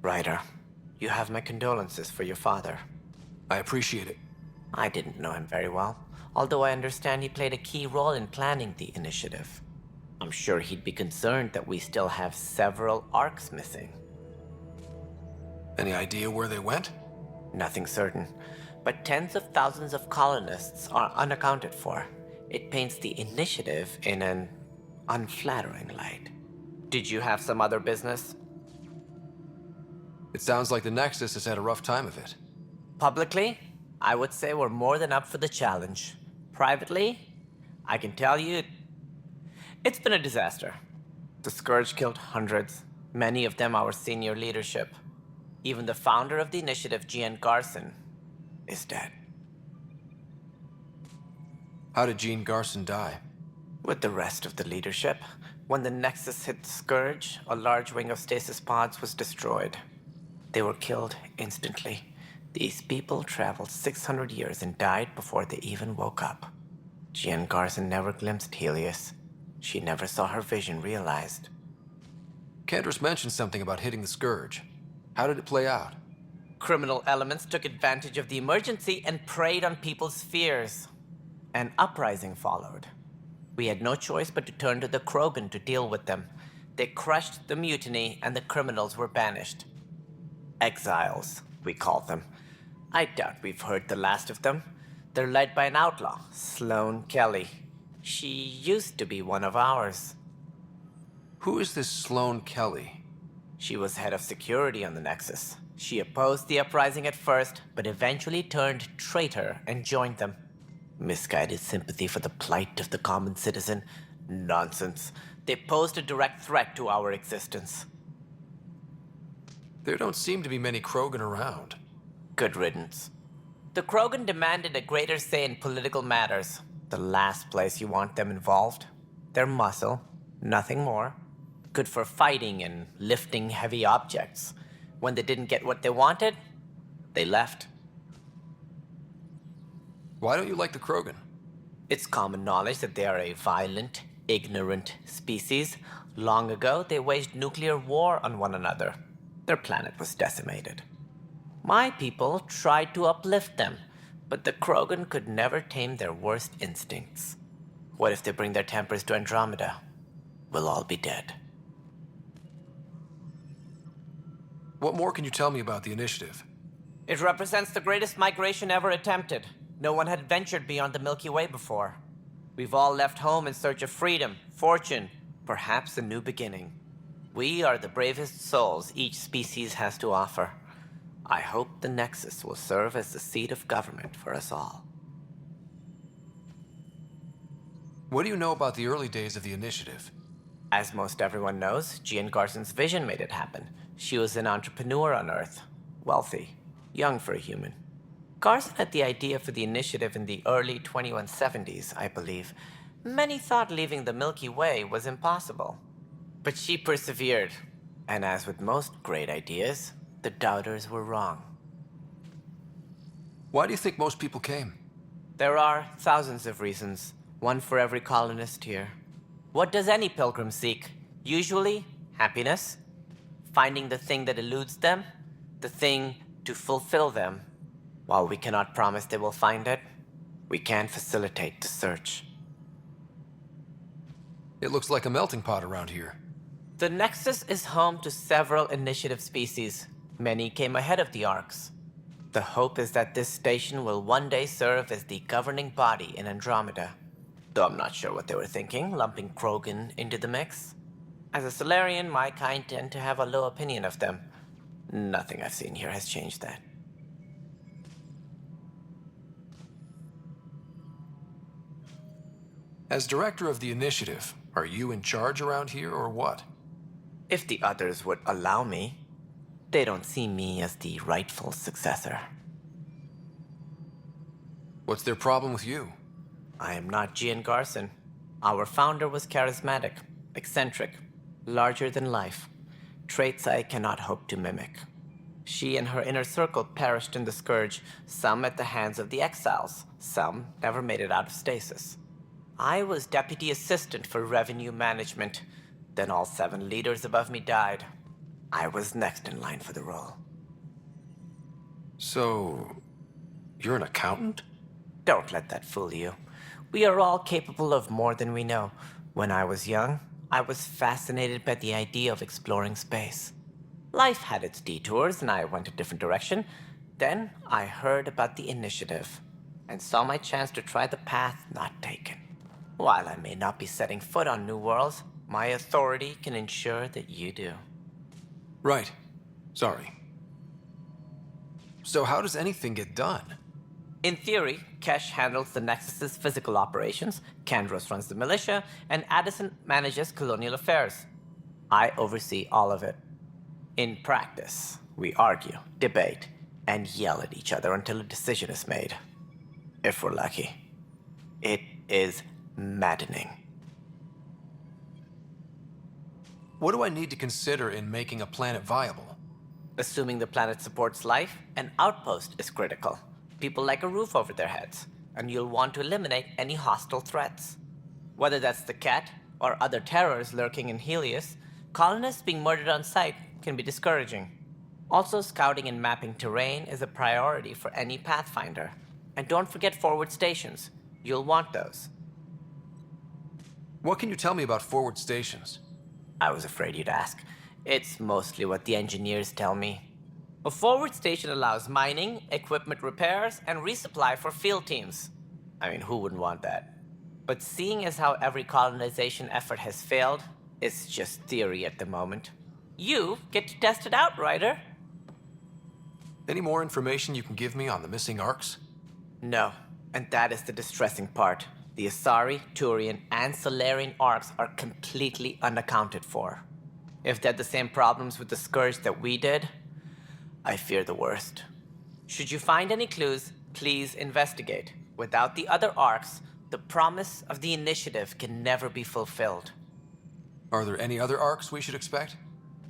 Ryder, you have my condolences for your father. I appreciate it. I didn't know him very well, although I understand he played a key role in planning the initiative. I'm sure he'd be concerned that we still have several arcs missing. Any idea where they went? Nothing certain, but tens of thousands of colonists are unaccounted for. It paints the initiative in an unflattering light. Did you have some other business? It sounds like the Nexus has had a rough time of it. Publicly, I would say we're more than up for the challenge. Privately, I can tell you, it's been a disaster. The Scourge killed hundreds, many of them our senior leadership. Even the founder of the initiative, Gian Garson, is dead. How did Jean Garson die? With the rest of the leadership, when the Nexus hit the Scourge, a large wing of stasis pods was destroyed. They were killed instantly. These people traveled 600 years and died before they even woke up. Jean Garson never glimpsed Helios. She never saw her vision realized. Cantor's mentioned something about hitting the Scourge. How did it play out? Criminal elements took advantage of the emergency and preyed on people's fears. An uprising followed. We had no choice but to turn to the Krogan to deal with them. They crushed the mutiny and the criminals were banished. Exiles, we call them. I doubt we've heard the last of them. They're led by an outlaw, Sloane Kelly. She used to be one of ours. Who is this Sloane Kelly? She was head of security on the Nexus. She opposed the uprising at first, but eventually turned traitor and joined them. Misguided sympathy for the plight of the common citizen? Nonsense. They posed a direct threat to our existence. There don't seem to be many Krogan around. Good riddance. The Krogan demanded a greater say in political matters. The last place you want them involved. They're muscle, nothing more. Good for fighting and lifting heavy objects. When they didn't get what they wanted, they left. Why don't you like the Krogan? It's common knowledge that they are a violent, ignorant species. Long ago, they waged nuclear war on one another. Their planet was decimated. My people tried to uplift them, but the Krogan could never tame their worst instincts. What if they bring their tempers to Andromeda? We'll all be dead. What more can you tell me about the initiative? It represents the greatest migration ever attempted. No one had ventured beyond the Milky Way before. We've all left home in search of freedom, fortune, perhaps a new beginning. We are the bravest souls each species has to offer. I hope the Nexus will serve as the seat of government for us all. What do you know about the early days of the initiative? As most everyone knows, Jean Garson's vision made it happen. She was an entrepreneur on Earth. Wealthy. Young for a human. Garson had the idea for the initiative in the early 2170s, I believe. Many thought leaving the Milky Way was impossible. But she persevered. And as with most great ideas, the doubters were wrong. Why do you think most people came? There are thousands of reasons, one for every colonist here. What does any pilgrim seek? Usually, happiness. Finding the thing that eludes them, the thing to fulfill them. While we cannot promise they will find it, we can facilitate the search. It looks like a melting pot around here. The Nexus is home to several initiative species. Many came ahead of the Arcs. The hope is that this station will one day serve as the governing body in Andromeda. Though I'm not sure what they were thinking, lumping Krogan into the mix. As a Solarian, my kind tend to have a low opinion of them. Nothing I've seen here has changed that. As director of the initiative, are you in charge around here or what? If the others would allow me, they don't see me as the rightful successor. What's their problem with you? I am not Gian Garson. Our founder was charismatic, eccentric, larger than life. Traits I cannot hope to mimic. She and her inner circle perished in the Scourge, some at the hands of the exiles, some never made it out of stasis. I was deputy assistant for revenue management. Then all 7 leaders above me died. I was next in line for the role. So, you're an accountant? Don't let that fool you. We are all capable of more than we know. When I was young, I was fascinated by the idea of exploring space. Life had its detours, and I went a different direction. Then I heard about the initiative and saw my chance to try the path not taken. While I may not be setting foot on new worlds, my authority can ensure that you do. Right. Sorry. So how does anything get done? In theory, Kesh handles the Nexus's physical operations, Kandros runs the militia, and Addison manages colonial affairs. I oversee all of it. In practice, we argue, debate, and yell at each other until a decision is made. If we're lucky. It is maddening. What do I need to consider in making a planet viable? Assuming the planet supports life, an outpost is critical. People like a roof over their heads, and you'll want to eliminate any hostile threats. Whether that's the cat or other terrors lurking in Helios, colonists being murdered on sight can be discouraging. Also, scouting and mapping terrain is a priority for any Pathfinder. And don't forget forward stations. You'll want those. What can you tell me about forward stations? I was afraid you'd ask. It's mostly what the engineers tell me. A forward station allows mining, equipment repairs, and resupply for field teams. I mean, who wouldn't want that? But seeing as how every colonization effort has failed, it's just theory at the moment. You get to test it out, Ryder. Any more information you can give me on the missing arcs? No, and that is the distressing part. The Asari, Turian, and Solarian arcs are completely unaccounted for. If they had the same problems with the Scourge that we did, I fear the worst. Should you find any clues, please investigate. Without the other arcs, the promise of the initiative can never be fulfilled. Are there any other arcs we should expect?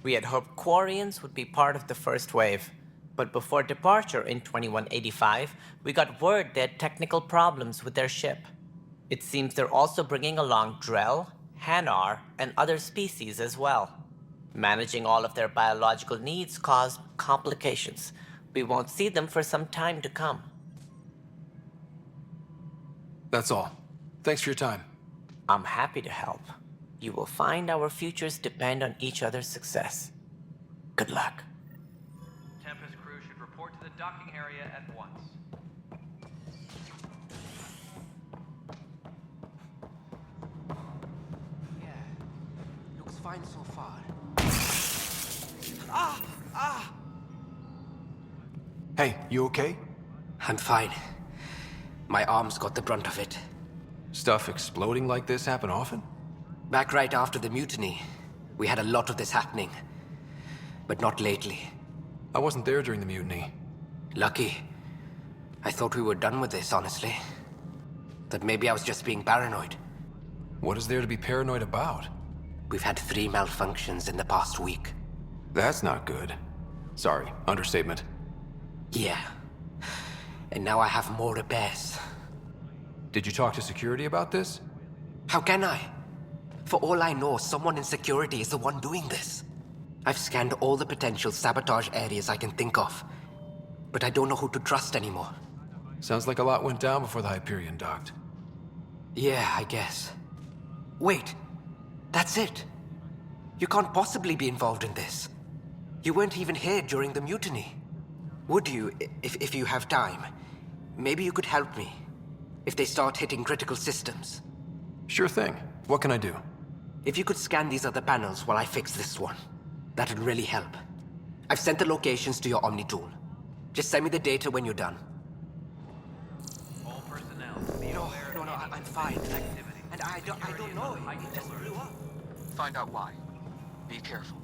We had hoped Quarians would be part of the first wave, but before departure in 2185, we got word they had technical problems with their ship. It seems they're also bringing along Drell, Hanar, and other species as well. Managing all of their biological needs caused complications. We won't see them for some time to come. That's all. Thanks for your time. I'm happy to help. You will find our futures depend on each other's success. Good luck. Tempest crew should report to the docking area at once. Yeah, looks fine so far. Hey, you okay? I'm fine. My arms got the brunt of it. Stuff exploding like this happen often? Back right after the mutiny, we had a lot of this happening. But not lately. I wasn't there during the mutiny. Lucky. I thought we were done with this, honestly. That maybe I was just being paranoid. What is there to be paranoid about? We've had 3 malfunctions in the past week. That's not good. Sorry, understatement. Yeah. And now I have more repairs. Did you talk to security about this? How can I? For all I know, someone in security is the one doing this. I've scanned all the potential sabotage areas I can think of, but I don't know who to trust anymore. Sounds like a lot went down before the Hyperion docked. Yeah, I guess. Wait, that's it. You can't possibly be involved in this. You weren't even here during the mutiny. Would you, if you have time? Maybe you could help me, if they start hitting critical systems. Sure thing. What can I do? If you could scan these other panels while I fix this one, that'd really help. I've sent the locations to your Omni tool. Just send me the data when you're done. All personnel, be aware of any I'm fine. activity. And I don't know. It just blew up. Find out why. Be careful.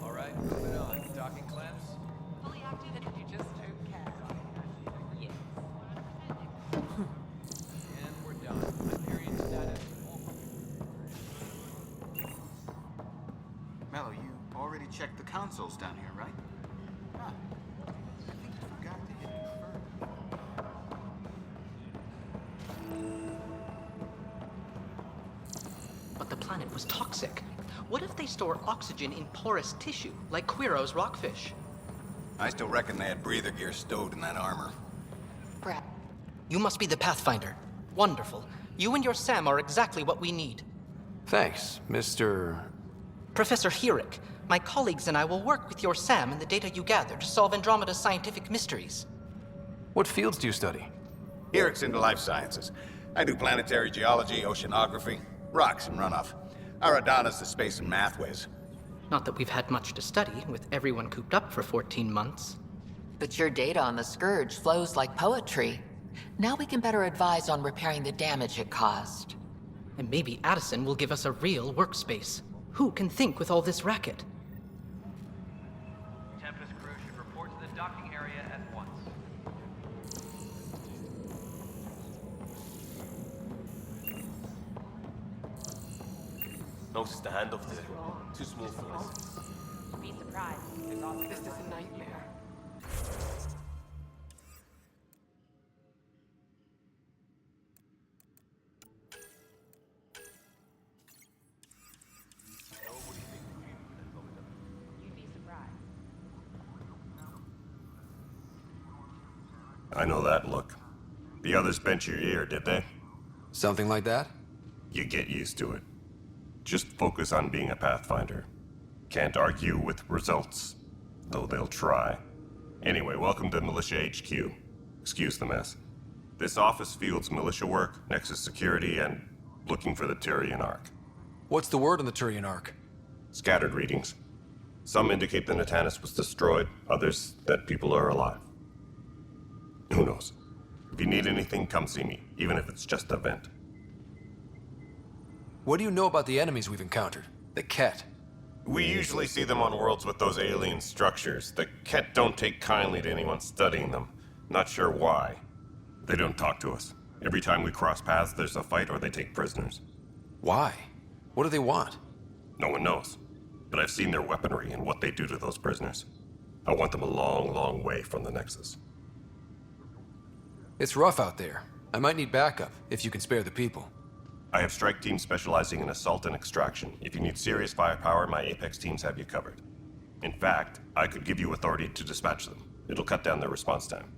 All right, moving on. Docking clamps. Fully active and you just don't care. And we're done. Hyperion status. Mello, you already checked the consoles down here, right? Ah, I think you forgot to hit confirm. planet was toxic. What if they store oxygen in porous tissue, like Quiro's rockfish? I still reckon they had breather gear stowed in that armor. Brad. You must be the Pathfinder. Wonderful. You and your Sam are exactly what we need. Thanks, Mr. Professor Herrick, my colleagues and I will work with your Sam and the data you gather to solve Andromeda's scientific mysteries. What fields do you study? Eric's into life sciences. I do planetary geology, oceanography, rocks and runoff. Aradana's the space and math whiz. Not that we've had much to study, with everyone cooped up for 14 months. But your data on the Scourge flows like poetry. Now we can better advise on repairing the damage it caused. And maybe Addison will give us a real workspace. Who can think with all this racket? Tempest crew should report to the docking area at once. Notice the handoff there. Too small for us. Be surprised. This is a nightmare. You'd be surprised. I know that look. The others bent your ear, did they? Something like that? You get used to it. Just focus on being a Pathfinder. Can't argue with results, though they'll try. Anyway, welcome to Militia HQ. Excuse the mess. This office fields militia work, Nexus security, and looking for the Tyrian Ark. What's the word on the Turian Ark? Scattered readings. Some indicate the Natanus was destroyed, others that people are alive. Who knows? If you need anything, come see me, even if it's just a vent. What do you know about the enemies we've encountered? The Ket. We usually see them on worlds with those alien structures. The Ket don't take kindly to anyone studying them. Not sure why. They don't talk to us. Every time we cross paths, there's a fight or they take prisoners. Why? What do they want? No one knows. But I've seen their weaponry and what they do to those prisoners. I want them a long, long way from the Nexus. It's rough out there. I might need backup, if you can spare the people. I have strike teams specializing in assault and extraction. If you need serious firepower, my Apex teams have you covered. In fact, I could give you authority to dispatch them. It'll cut down their response time.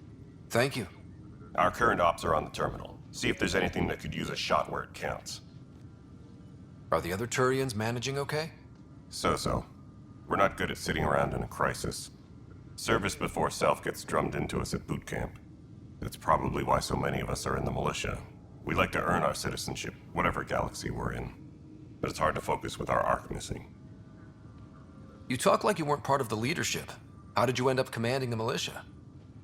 Thank you. Our current ops are on the terminal. See if there's anything that could use a shot where it counts. Are the other Turians managing okay? So-so. We're not good at sitting around in a crisis. Service before self gets drummed into us at boot camp. That's probably why so many of us are in the militia. We like to earn our citizenship, whatever galaxy we're in. But it's hard to focus with our arc missing. You talk like you weren't part of the leadership. How did you end up commanding the militia?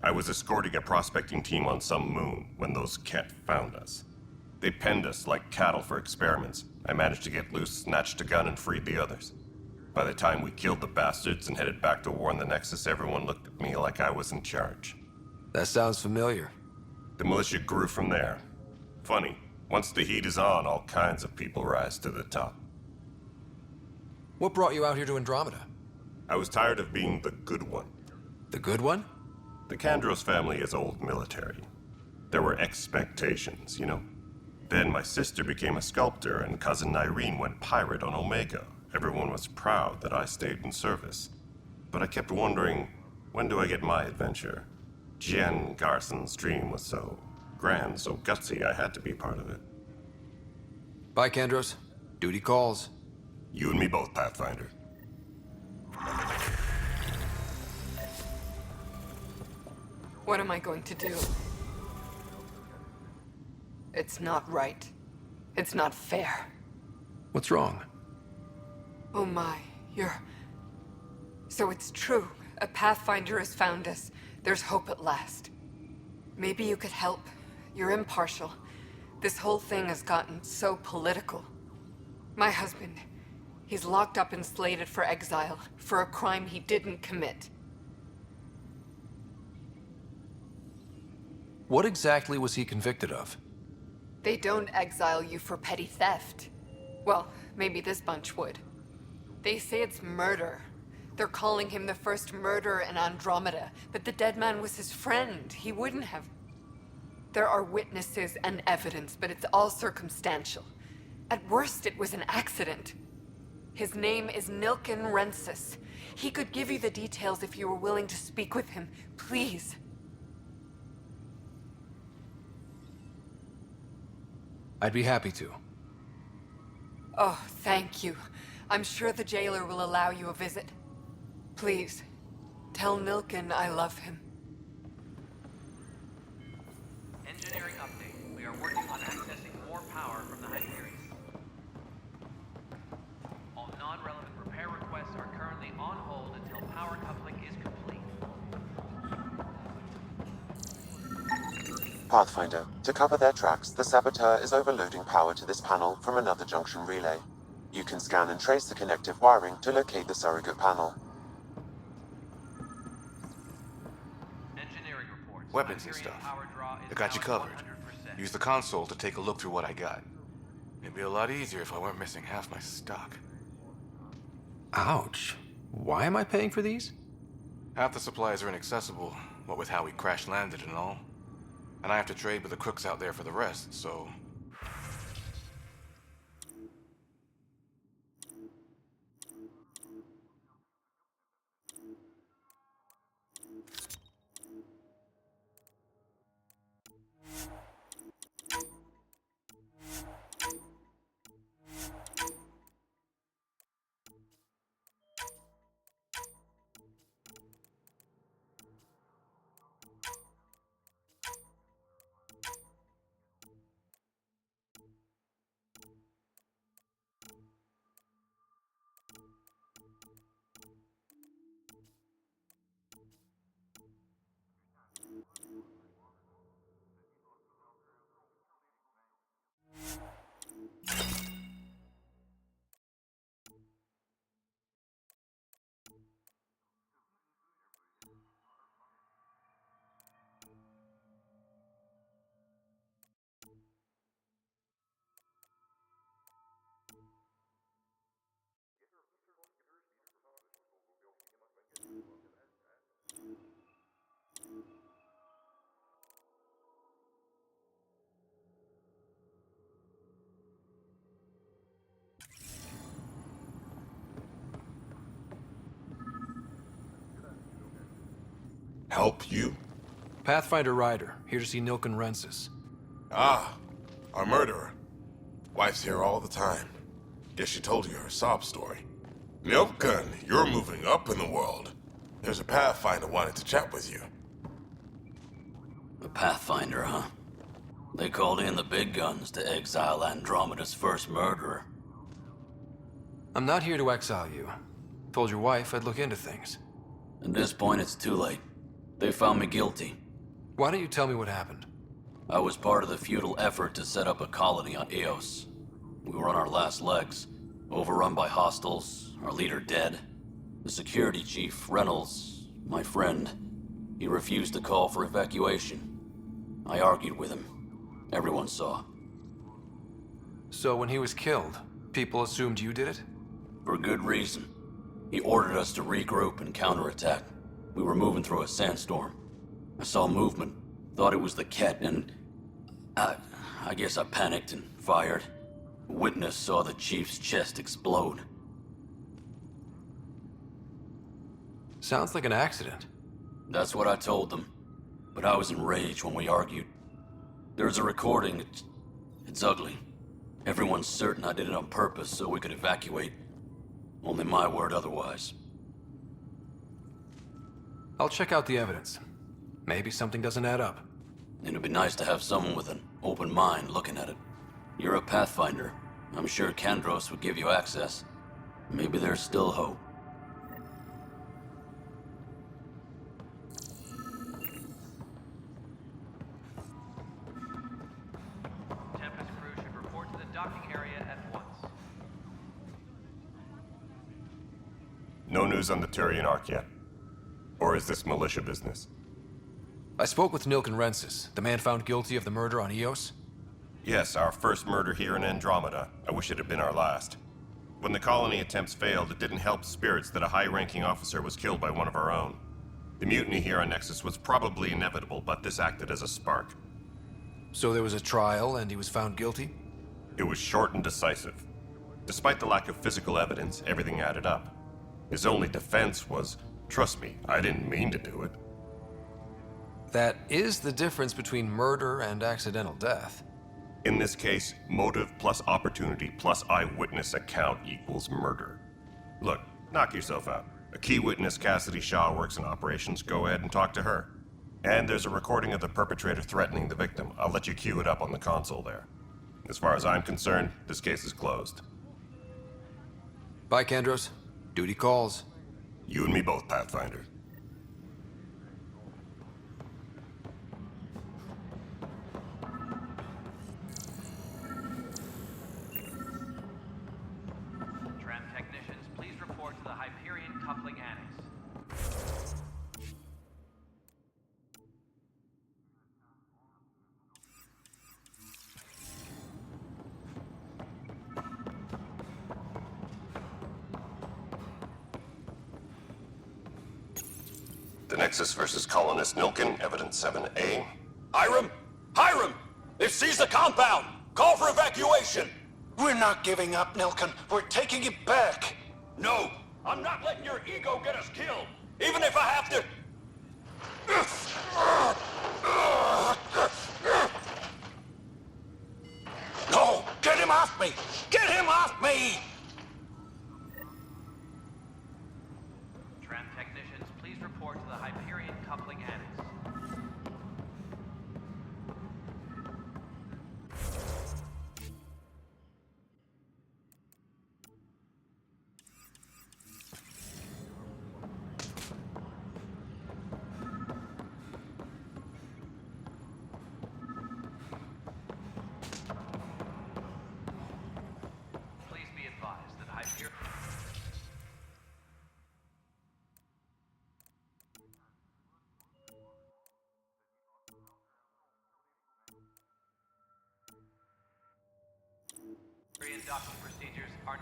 I was escorting a prospecting team on some moon when those Ket found us. They penned us like cattle for experiments. I managed to get loose, snatched a gun, and freed the others. By the time we killed the bastards and headed back to war in the Nexus, everyone looked at me like I was in charge. That sounds familiar. The militia grew from there. Funny, once the heat is on, all kinds of people rise to the top. What brought you out here to Andromeda? I was tired of being the good one. The good one? The Kandros family is old military. There were expectations, you know. Then my sister became a sculptor and cousin Irene went pirate on Omega. Everyone was proud that I stayed in service. But I kept wondering, when do I get my adventure? Jen Garson's dream was so grand, so gutsy, I had to be part of it. Bye, Kandros. Duty calls. You and me both, Pathfinder. What am I going to do? It's not right. It's not fair. What's wrong? Oh my, So it's true. A Pathfinder has found us. There's hope at last. Maybe you could help. You're impartial. This whole thing has gotten so political. My husband, he's locked up and slated for exile for a crime he didn't commit. What exactly was he convicted of? They don't exile you for petty theft. Well, maybe this bunch would. They say it's murder. They're calling him the first murderer in Andromeda, but the dead man was his friend. He wouldn't have. There are witnesses and evidence, but it's all circumstantial. At worst, it was an accident. His name is Nilken Rensis. He could give you the details if you were willing to speak with him. Please. I'd be happy to. Oh, thank you. I'm sure the jailer will allow you a visit. Please, tell Nilken I love him. Engineering update. We are working on accessing more power from the Hyperion. All non-relevant repair requests are currently on hold until power coupling is complete. Pathfinder, to cover their tracks, the saboteur is overloading power to this panel from another junction relay. You can scan and trace the connective wiring to locate the surrogate panel. Engineering reports. Weapons and Hyperion stuff. power draw is I got now you at covered. 100%. Use the console to take a look through what I got. It'd be a lot easier if I weren't missing half my stock. Ouch. Why am I paying for these? Half the supplies are inaccessible, what with how we crash-landed and all. And I have to trade with the crooks out there for the rest, so... Help you? Pathfinder Ryder, here to see Nilken Rensis. Ah, our murderer. Wife's here all the time. Guess she told you her sob story. Nilken, you're moving up in the world. There's a Pathfinder wanted to chat with you. A Pathfinder, huh? They called in the big guns to exile Andromeda's first murderer. I'm not here to exile you. Told your wife I'd look into things. At this point, it's too late. They found me guilty. Why don't you tell me what happened? I was part of the futile effort to set up a colony on Eos. We were on our last legs, overrun by hostiles, our leader dead. The security chief, Reynolds, my friend, he refused to call for evacuation. I argued with him. Everyone saw. So when he was killed, people assumed you did it? For good reason. He ordered us to regroup and counterattack. We were moving through a sandstorm. I saw movement, thought it was the Ket, and I guess I panicked and fired. A witness saw the chief's chest explode. Sounds like an accident. That's what I told them. But I was enraged when we argued. There's a recording. It's ugly. Everyone's certain I did it on purpose so we could evacuate. Only my word otherwise. I'll check out the evidence. Maybe something doesn't add up. It'd be nice to have someone with an open mind looking at it. You're a Pathfinder. I'm sure Kandros would give you access. Maybe there's still hope. Tempest crew should report to the docking area at once. No news on the Turian Ark yet? Or is this militia business? I spoke with Nilken Rensis, the man found guilty of the murder on Eos. Yes, our first murder here in Andromeda. I wish it had been our last. When the colony attempts failed, it didn't help spirits that a high-ranking officer was killed by one of our own. The mutiny here on Nexus was probably inevitable, but this acted as a spark. So there was a trial and he was found guilty? It was short and decisive. Despite the lack of physical evidence, everything added up. His only defense was, trust me, I didn't mean to do it. That is the difference between murder and accidental death. In this case, motive plus opportunity plus eyewitness account equals murder. Look, knock yourself out. A key witness, Cassidy Shaw, works in operations. Go ahead and talk to her. And there's a recording of the perpetrator threatening the victim. I'll let you cue it up on the console there. As far as I'm concerned, this case is closed. Bye, Kandros. Duty calls. You and me both, Pathfinder. Tram technicians, please report to the Hyperion Coupling Annex. The Nexus versus Colonist Nilkin, Evidence 7A. Hiram! Hiram! They've seized the compound! Call for evacuation! We're not giving up, Nilkin. We're taking it back. No! I'm not letting your ego get us killed! Even if I have to... No! Get him off me! Get him off me! Tram technicians, please report to the Hyperion Coupling Annex. Please be advised that Hyperion... docking procedures are...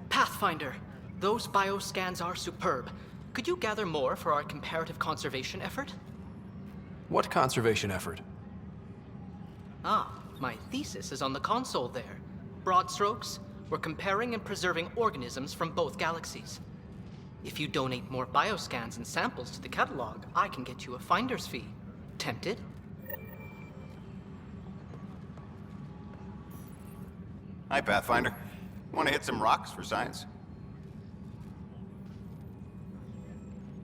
Pathfinder, those bioscans are superb. Could you gather more for our comparative conservation effort? What conservation effort? Ah, my thesis is on the console there. Broad strokes, we're comparing and preserving organisms from both galaxies. If you donate more bioscans and samples to the catalog, I can get you a finder's fee. Tempted? Hi, Pathfinder. Want to hit some rocks for science?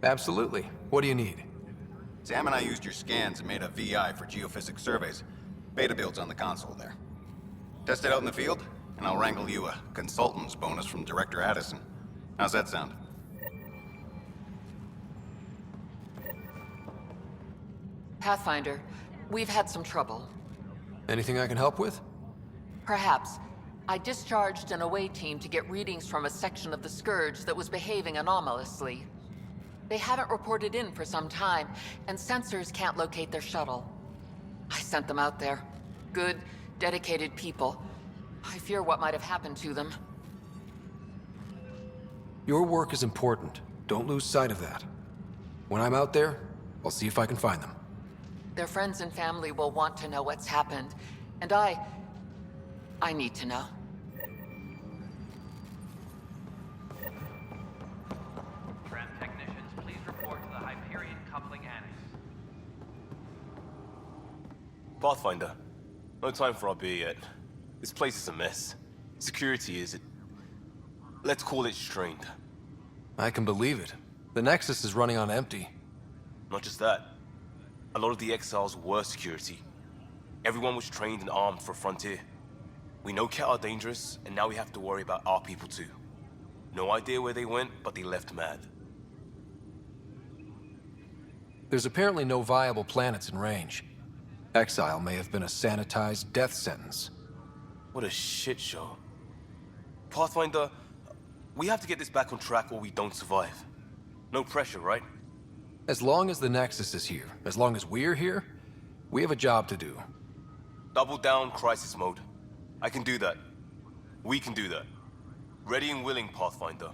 Absolutely. What do you need? Sam and I used your scans and made a VI for geophysics surveys. Beta build's on the console there. Test it out in the field, and I'll wrangle you a consultant's bonus from Director Addison. How's that sound? Pathfinder, we've had some trouble. Anything I can help with? Perhaps. I discharged an away team to get readings from a section of the Scourge that was behaving anomalously. They haven't reported in for some time, and sensors can't locate their shuttle. I sent them out there. Good, dedicated people. I fear what might have happened to them. Your work is important. Don't lose sight of that. When I'm out there, I'll see if I can find them. Their friends and family will want to know what's happened, and I need to know. Tram technicians, please report to the Hyperion Coupling Annex. Pathfinder, no time for our beer yet. This place is a mess. Security is... let's call it strained. I can believe it. The Nexus is running on empty. Not just that. A lot of the exiles were security. Everyone was trained and armed for Frontier. We know Cat are dangerous, and now we have to worry about our people too. No idea where they went, but they left mad. There's apparently no viable planets in range. Exile may have been a sanitized death sentence. What a shit show. Pathfinder, we have to get this back on track or we don't survive. No pressure, right? As long as the Nexus is here, as long as we're here, we have a job to do. Double down crisis mode. I can do that. We can do that. Ready and willing, Pathfinder.